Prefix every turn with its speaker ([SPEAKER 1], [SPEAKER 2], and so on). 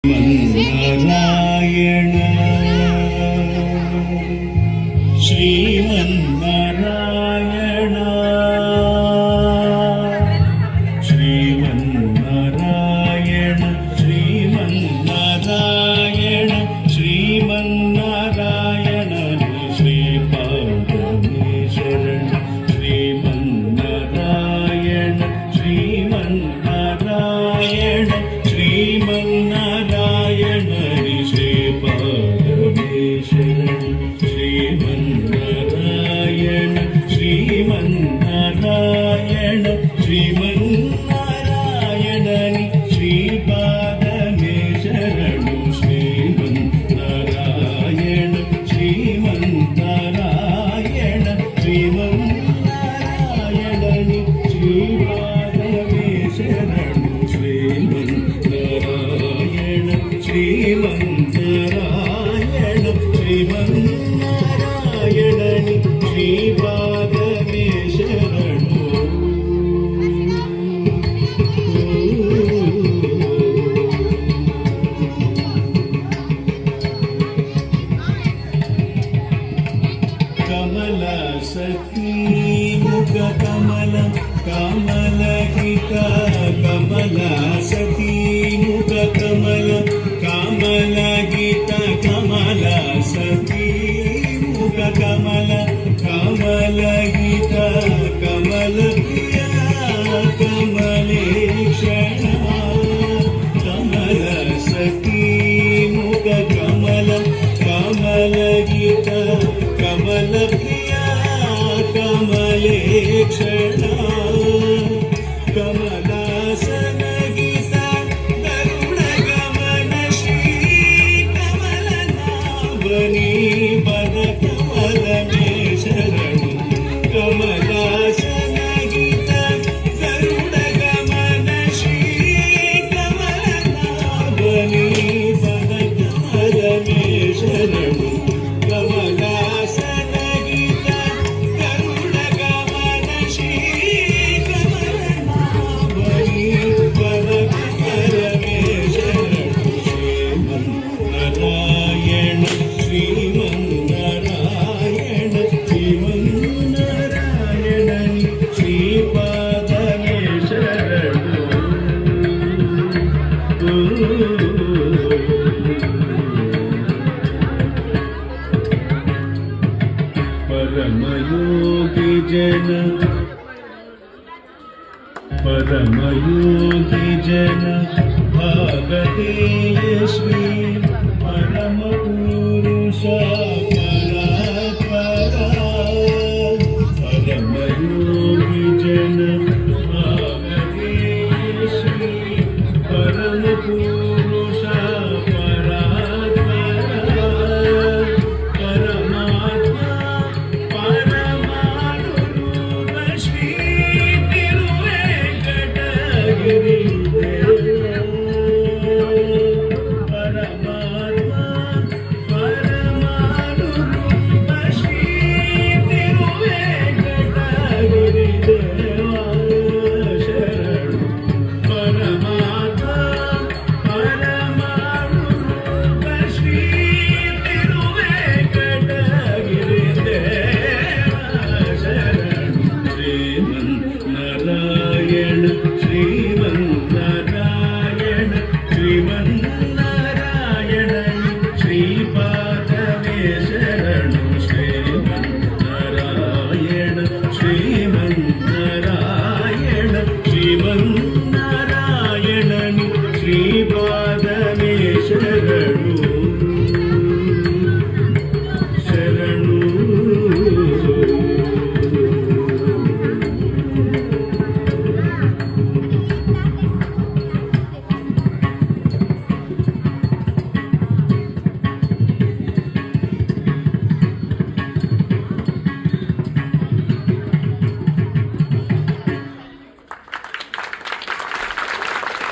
[SPEAKER 1] नारायण श्रीमन्नारायण श्रीमन्नारायण श्रीमन्नारायण श्रीमन्नारायण श्रीपादमे शरण श्रीमन्नारायण श्रीमन्नारायण श्रीमन्नारायण श्रीमन्नारायण श्रीमन्नारायण श्रीमन्नारायण श्रीपादमे शरणु श्रीमन्नारायण श्रीमन्नारायण श्रीमन्नारायण श्रीपादमे शरणु श्रीमन्नारायण श्रीमन्नारायण श्रीमन्नारायण श्रीपादमे शरणु कमल सखी मुख कमल कमल हिता कमल सखी मुख कमल कमल हिता कमल सखी मुख कमल कमल हिता कमल प्रिया कमलेक्षण कमल सखी मुख कमल कमल हिता कमल प्रिया कमलेक्षण कमलासन गीता गरुड गमन श्री कमलनाभनी पद कमलमे शरणु कमलासन गीता गरुड गमन श्री कमलनाभनी पद कमलमे शरणु कमलासन गीता गरुड गमन श्री कमलनाभनी पद कमलमे शरणु श्रीमन्नारायण श्रीमन्नारायण श्रीमन्नारायण श्रीपादमे शरणु परमयोगी जन परमयोगी जन भागधेय श्री परम पुरुष परात्परा परमयोगी जन भागधेय श्री परम पुरुष परात्परा परमात्मा परमाणुरूप श्री तिरुवेंकटगिरि परमात्मा परमाणुरूप श्री तिरुवेंकटगिरि देवा शरणु परमात्मा परमाणुरूप श्री तिरुवेंकटगिरि देवा शरणु श्रीमन्नारायण श्रीमन्नारायण श्रीमन्नारायण श्रीपादमे शरणु श्रीमन्नारायण श्रीमन्नारायण श्रीमन्नारायण